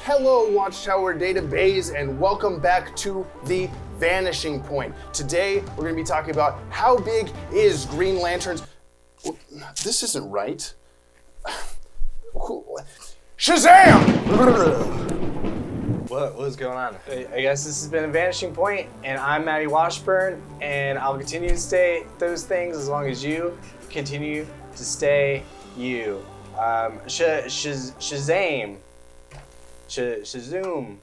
Hello, Watchtower Database, and welcome back to the Vanishing Point. Today, we're going to be talking about how big is Green Lantern's... This isn't right. Shazam! What was going on? I guess this has been a Vanishing Point, and I'm Matty Washburn, and I'll continue to stay those things as long as you continue to stay you. Shazam. Shazoom.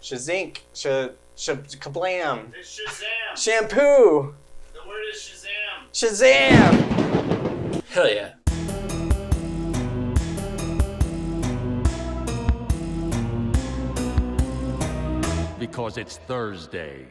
Shazink. Kablam. It's Shazam. Shampoo. The word is Shazam. Shazam. Hell yeah. Because it's Thursday.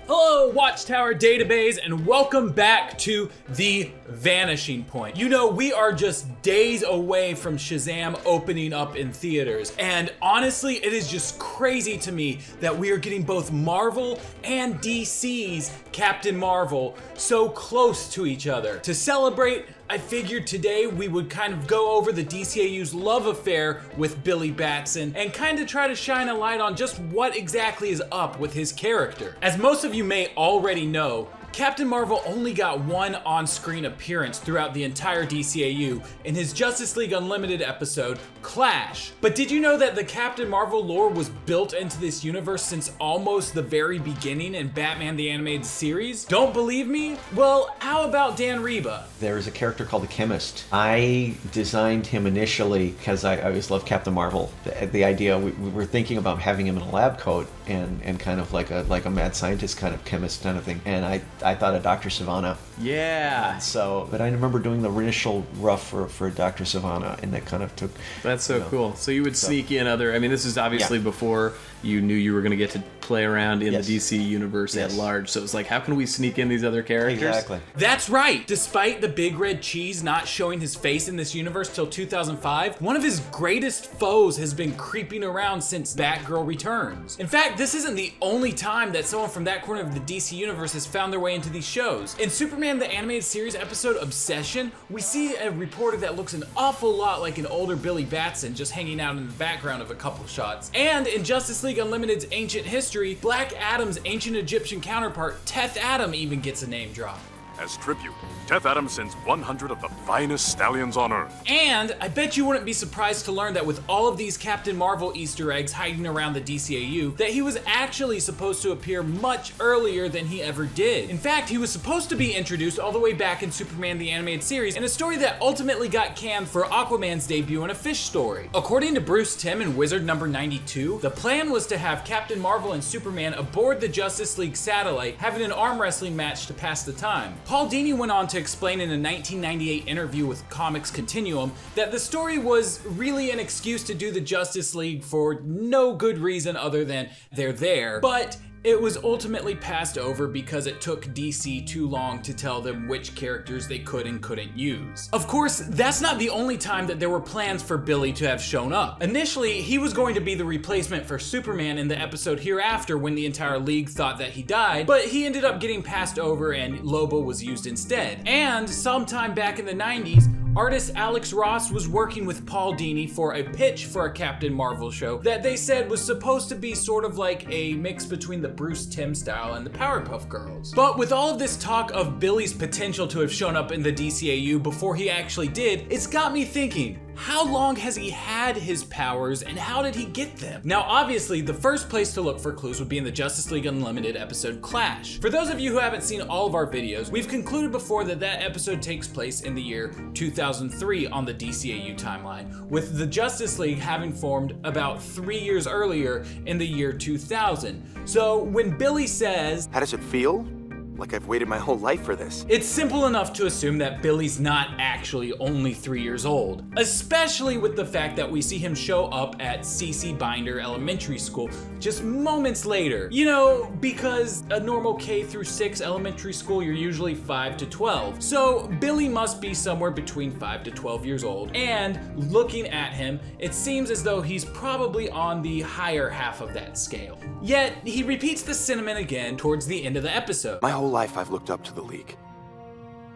Hello, Watchtower Database, and welcome back to The Vanishing Point. You know, we are just days away from Shazam opening up in theaters, and honestly, it is just crazy to me that we are getting both Marvel and DC's Captain Marvel so close to each other. To celebrate, I figured today we would kind of go over the DCAU's love affair with Billy Batson and kind of try to shine a light on just what exactly is up with his character. As most of you may already know, Captain Marvel only got one on-screen appearance throughout the entire DCAU in his Justice League Unlimited episode, Clash. But did you know that the Captain Marvel lore was built into this universe since almost the very beginning in Batman the Animated Series? Don't believe me? Well, how about Dan Riba? There's a character called the Chemist. I designed him initially because I always loved Captain Marvel. The idea, we were thinking about having him in a lab coat and kind of like a mad scientist kind of chemist kind of thing. And I thought of Dr. Sivana. Yeah. But I remember doing the initial rough for Dr. Sivana, and that kind of took... That's so cool. So you would sneak in other... I mean, this is obviously before you knew you were going to get to play around in the DC universe at large. So it's like, how can we sneak in these other characters? Exactly. That's right. Despite the Big Red Cheese not showing his face in this universe till 2005, one of his greatest foes has been creeping around since Batgirl Returns. In fact, this isn't the only time that someone from that corner of the DC universe has found their way into these shows. In Superman the Animated Series episode Obsession, we see a reporter that looks an awful lot like an older Billy Batson just hanging out in the background of a couple shots. And in Justice League Unlimited's Ancient History, Black Adam's ancient Egyptian counterpart, Teth Adam, even gets a name drop. As tribute, Teth Adam sends 100 of the finest stallions on Earth. And I bet you wouldn't be surprised to learn that with all of these Captain Marvel Easter eggs hiding around the DCAU, that he was actually supposed to appear much earlier than he ever did. In fact, he was supposed to be introduced all the way back in Superman the Animated Series in a story that ultimately got canned for Aquaman's debut in a fish story. According to Bruce Timm in Wizard number 92, the plan was to have Captain Marvel and Superman aboard the Justice League satellite having an arm wrestling match to pass the time. Paul Dini went on to explain in a 1998 interview with Comics Continuum that the story was really an excuse to do the Justice League for no good reason other than they're there, but it was ultimately passed over because it took DC too long to tell them which characters they could and couldn't use. Of course, that's not the only time that there were plans for Billy to have shown up. Initially, he was going to be the replacement for Superman in the episode Hereafter when the entire league thought that he died, but he ended up getting passed over and Lobo was used instead. And sometime back in the 90s, artist Alex Ross was working with Paul Dini for a pitch for a Captain Marvel show that they said was supposed to be sort of like a mix between the Bruce Timm style and the Powerpuff Girls. But with all of this talk of Billy's potential to have shown up in the DCAU before he actually did, it's got me thinking, how long has he had his powers and how did he get them? Now obviously the first place to look for clues would be in the Justice League Unlimited episode Clash. For those of you who haven't seen all of our videos, we've concluded before that that episode takes place in the year 2003 on the DCAU timeline, with the Justice League having formed about 3 years earlier in the year 2000. So when Billy says, "How does it feel? Like I've waited my whole life for this." it's simple enough to assume that Billy's not actually only 3 years old, especially with the fact that we see him show up at C.C. Binder Elementary School just moments later. You know, because a normal K through 6 elementary school, you're usually 5 to 12. So Billy must be somewhere between 5 to 12 years old, and looking at him, it seems as though he's probably on the higher half of that scale. Yet, he repeats the sentiment again towards the end of the episode. My whole life I've looked up to the League.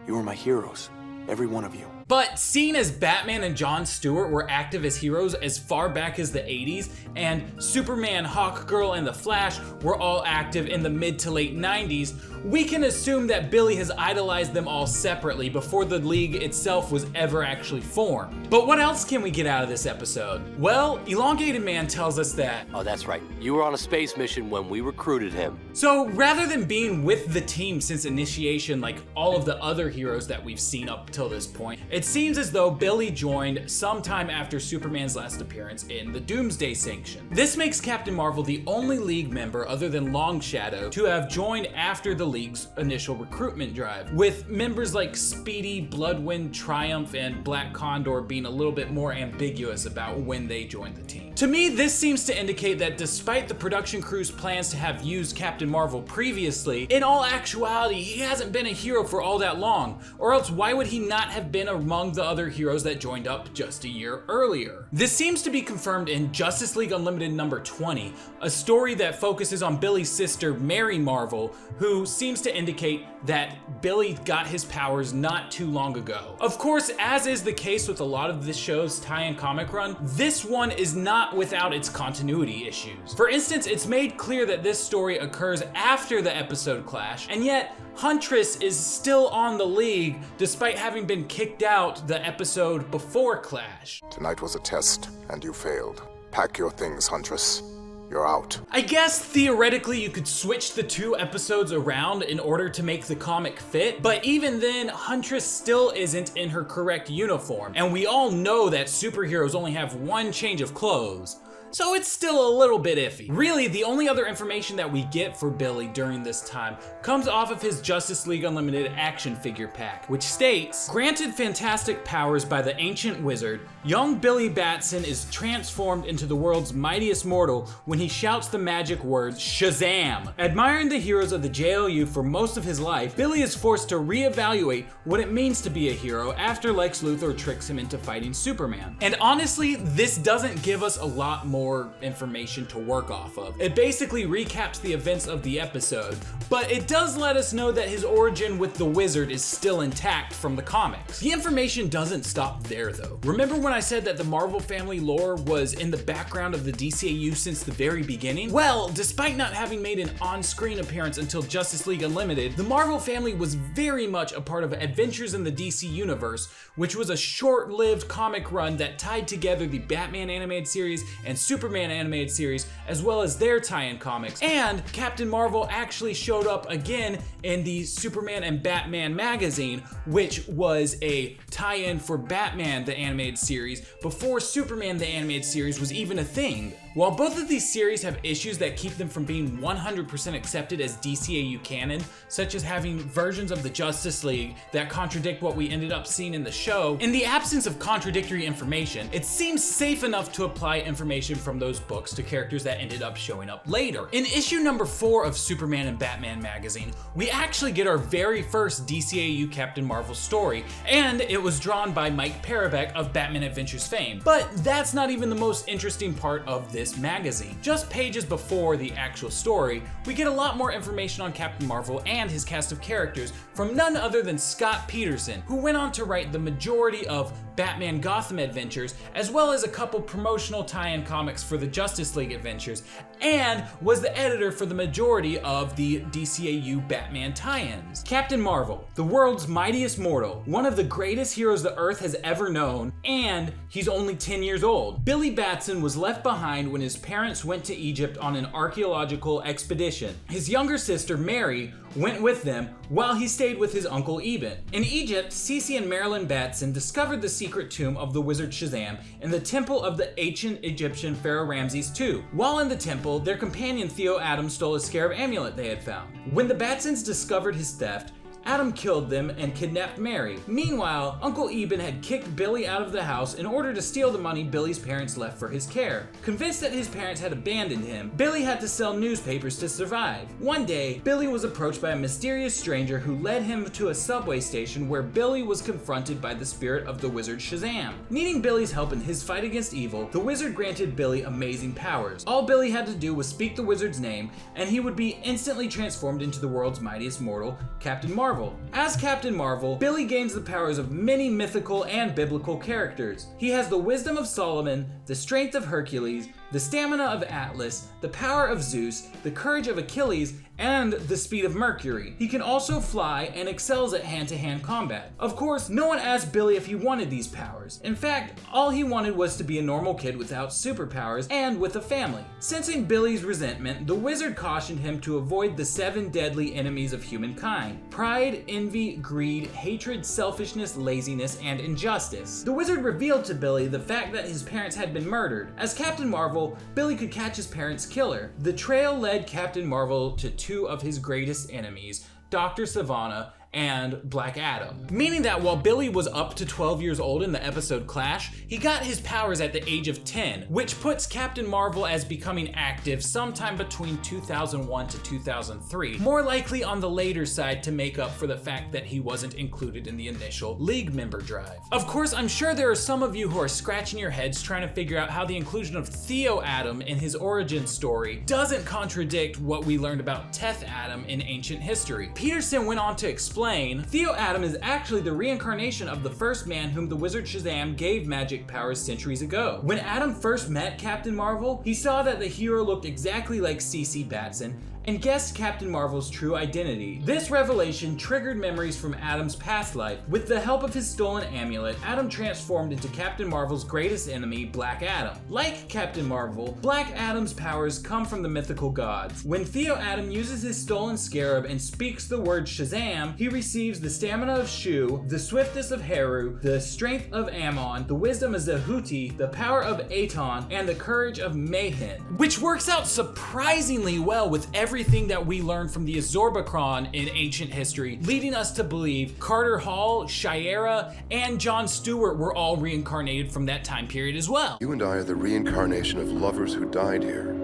You were my heroes, every one of you. But seeing as Batman and Jon Stewart were active as heroes as far back as the 80s, and Superman, Hawkgirl, and the Flash were all active in the mid to late 90s, we can assume that Billy has idolized them all separately before the League itself was ever actually formed. But what else can we get out of this episode? Well, Elongated Man tells us that... Oh, that's right. You were on a space mission when we recruited him. So rather than being with the team since initiation like all of the other heroes that we've seen up till this point, it seems as though Billy joined sometime after Superman's last appearance in the Doomsday Sanction. This makes Captain Marvel the only League member other than Long Shadow to have joined after the League's initial recruitment drive, with members like Speedy, Bloodwind, Triumph, and Black Condor being a little bit more ambiguous about when they joined the team. To me, this seems to indicate that despite the production crew's plans to have used Captain Marvel previously, in all actuality, he hasn't been a hero for all that long, or else why would he not have been among the other heroes that joined up just a year earlier? This seems to be confirmed in Justice League Unlimited number 20, a story that focuses on Billy's sister, Mary Marvel, who seems to indicate that Billy got his powers not too long ago. Of course, as is the case with a lot of this show's tie-in comic run, this one is not without its continuity issues. For instance, it's made clear that this story occurs after the episode Clash, and yet Huntress is still on the League despite having been kicked out the episode before Clash. Tonight was a test, and you failed. Pack your things, Huntress. You're out. I guess theoretically you could switch the two episodes around in order to make the comic fit, but even then, Huntress still isn't in her correct uniform, and we all know that superheroes only have one change of clothes. So it's still a little bit iffy. Really, the only other information that we get for Billy during this time comes off of his Justice League Unlimited action figure pack, which states, granted fantastic powers by the ancient wizard, young Billy Batson is transformed into the world's mightiest mortal when he shouts the magic words, Shazam! Admiring the heroes of the DCAU for most of his life, Billy is forced to reevaluate what it means to be a hero after Lex Luthor tricks him into fighting Superman. And honestly, this doesn't give us a lot more information to work off of. It basically recaps the events of the episode, but it does let us know that his origin with the wizard is still intact from the comics. The information doesn't stop there though. Remember when I said that the Marvel family lore was in the background of the DCAU since the very beginning? Well, despite not having made an on-screen appearance until Justice League Unlimited, the Marvel family was very much a part of Adventures in the DC Universe, which was a short-lived comic run that tied together the Batman animated series and Superman animated series, as well as their tie-in comics. And Captain Marvel actually showed up again in the Superman and Batman magazine, which was a tie-in for Batman the animated series before Superman the animated series was even a thing. While both of these series have issues that keep them from being 100% accepted as DCAU canon, such as having versions of the Justice League that contradict what we ended up seeing in the show, in the absence of contradictory information, it seems safe enough to apply information from those books to characters that ended up showing up later. In issue number 4 of Superman and Batman magazine, we actually get our very first DCAU Captain Marvel story, and it was drawn by Mike Parobeck of Batman Adventures fame. But that's not even the most interesting part of this magazine. Just pages before the actual story, we get a lot more information on Captain Marvel and his cast of characters from none other than Scott Peterson, who went on to write the majority of Batman Gotham Adventures, as well as a couple promotional tie-in comics for the Justice League Adventures, and was the editor for the majority of the DCAU Batman tie-ins. Captain Marvel, the world's mightiest mortal, one of the greatest heroes the Earth has ever known, and he's only 10 years old. Billy Batson was left behind when his parents went to Egypt on an archaeological expedition. His younger sister, Mary, went with them while he stayed with his uncle Eben. In Egypt, Cece and Marilyn Batson discovered the secret tomb of the wizard Shazam in the temple of the ancient Egyptian pharaoh Ramses II. While in the temple, their companion Theo Adams stole a scarab amulet they had found. When the Batsons discovered his theft, Adam killed them and kidnapped Mary. Meanwhile, Uncle Eben had kicked Billy out of the house in order to steal the money Billy's parents left for his care. Convinced that his parents had abandoned him, Billy had to sell newspapers to survive. One day, Billy was approached by a mysterious stranger who led him to a subway station where Billy was confronted by the spirit of the wizard Shazam. Needing Billy's help in his fight against evil, the wizard granted Billy amazing powers. All Billy had to do was speak the wizard's name, and he would be instantly transformed into the world's mightiest mortal, Captain Marvel. Marvel. As Captain Marvel, Billy gains the powers of many mythical and biblical characters. He has the wisdom of Solomon, the strength of Hercules, the stamina of Atlas, the power of Zeus, the courage of Achilles, and the speed of Mercury. He can also fly and excels at hand-to-hand combat. Of course, no one asked Billy if he wanted these powers. In fact, all he wanted was to be a normal kid without superpowers and with a family. Sensing Billy's resentment, the wizard cautioned him to avoid the 7 deadly enemies of humankind: pride, envy, greed, hatred, selfishness, laziness, and injustice. The wizard revealed to Billy the fact that his parents had been murdered. As Captain Marvel, Billy could catch his parents' killer. The trail led Captain Marvel to 2 of his greatest enemies, Dr. Sivana and Black Adam. Meaning that while Billy was up to 12 years old in the episode Clash, he got his powers at the age of 10, which puts Captain Marvel as becoming active sometime between 2001 to 2003, more likely on the later side to make up for the fact that he wasn't included in the initial League member drive. Of course, I'm sure there are some of you who are scratching your heads trying to figure out how the inclusion of Theo Adam in his origin story doesn't contradict what we learned about Teth Adam in ancient history. Peterson went on to explain Theo Adam is actually the reincarnation of the first man whom the wizard Shazam gave magic powers centuries ago. When Adam first met Captain Marvel, he saw that the hero looked exactly like CC Batson and guessed Captain Marvel's true identity. This revelation triggered memories from Adam's past life. With the help of his stolen amulet, Adam transformed into Captain Marvel's greatest enemy, Black Adam. Like Captain Marvel, Black Adam's powers come from the mythical gods. When Theo Adam uses his stolen scarab and speaks the word Shazam, he receives the stamina of Shu, the swiftness of Heru, the strength of Ammon, the wisdom of Zehuti, the power of Aton, and the courage of Mayhin, which works out surprisingly well with everything that we learned from the Azorbacron in ancient history, leading us to believe Carter Hall, Shayera, and Jon Stewart were all reincarnated from that time period as well. You and I are the reincarnation of lovers who died here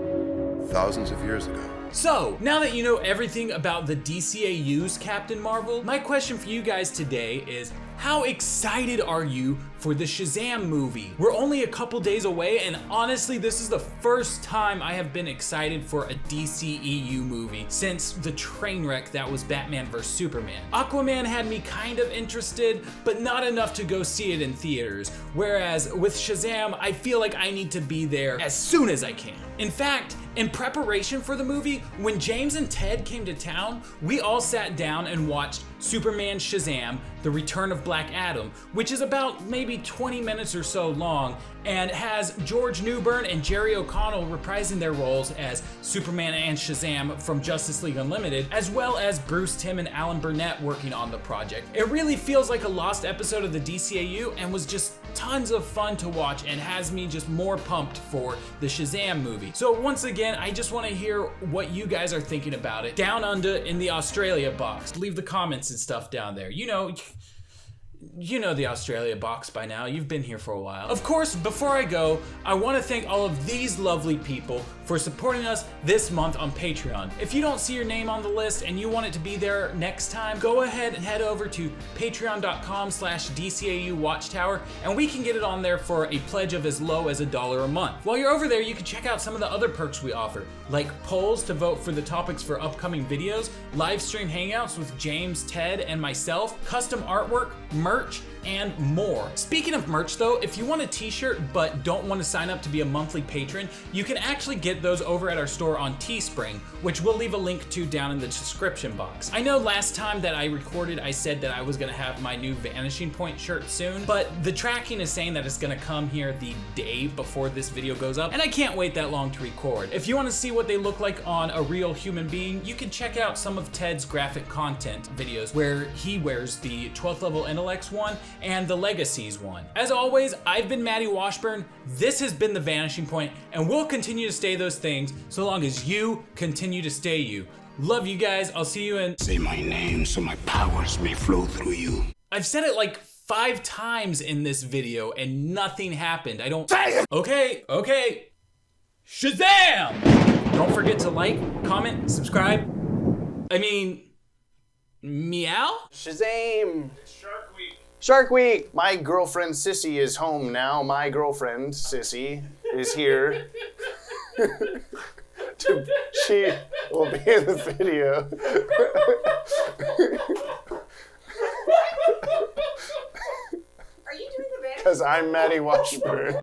thousands of years ago. So, now that you know everything about the DCAU's Captain Marvel, my question for you guys today is, how excited are you for the Shazam movie? We're only a couple days away, and honestly, this is the first time I have been excited for a DCEU movie since the train wreck that was Batman vs Superman. Aquaman had me kind of interested, but not enough to go see it in theaters, whereas with Shazam, I feel like I need to be there as soon as I can. In fact, in preparation for the movie, when James and Ted came to town, we all sat down and watched Superman Shazam: The Return of Black Adam, which is about maybe 20 minutes or so long and has George Newbern and Jerry O'Connell reprising their roles as Superman and Shazam from Justice League Unlimited, as well as Bruce Timm and Alan Burnett working on the project. It really feels like a lost episode of the DCAU and was just tons of fun to watch and has me just more pumped for the Shazam movie. So once again, I just want to hear what you guys are thinking about it down under in the Australia box. Leave the comments and stuff down there. You know the Australia box by now. You've been here for a while. Of course, before I go, I want to thank all of these lovely people for supporting us this month on Patreon. If you don't see your name on the list and you want it to be there next time, go ahead and head over to patreon.com/DCAU Watchtower and we can get it on there for a pledge of as low as $1 a month. While you're over there, you can check out some of the other perks we offer, like polls to vote for the topics for upcoming videos, live stream hangouts with James, Ted, and myself, custom artwork, merch, and more. Speaking of merch though, if you want a t-shirt but don't want to sign up to be a monthly patron, you can actually get those over at our store on Teespring, which we'll leave a link to down in the description box. I know last time that I recorded, I said that I was gonna have my new Vanishing Point shirt soon, but the tracking is saying that it's gonna come here the day before this video goes up, and I can't wait that long to record. If you want to see what they look like on a real human being, you can check out some of Ted's graphic content videos where he wears the 12th Level Intellects one and the Legacies one. As always, I've been Maddie Washburn, this has been The Vanishing Point, and we'll continue to stay those things so long as you continue to stay you. Love you guys, I'll see you in... Say my name so my powers may flow through you. I've said it like 5 times in this video and nothing happened. I don't... Say it! Okay. Shazam! Don't forget to like, comment, subscribe. Meow? Shazam! Shark Week! My girlfriend Sissy is home now. My girlfriend Sissy is here. She will be in the video. Because I'm Maddie Washburn.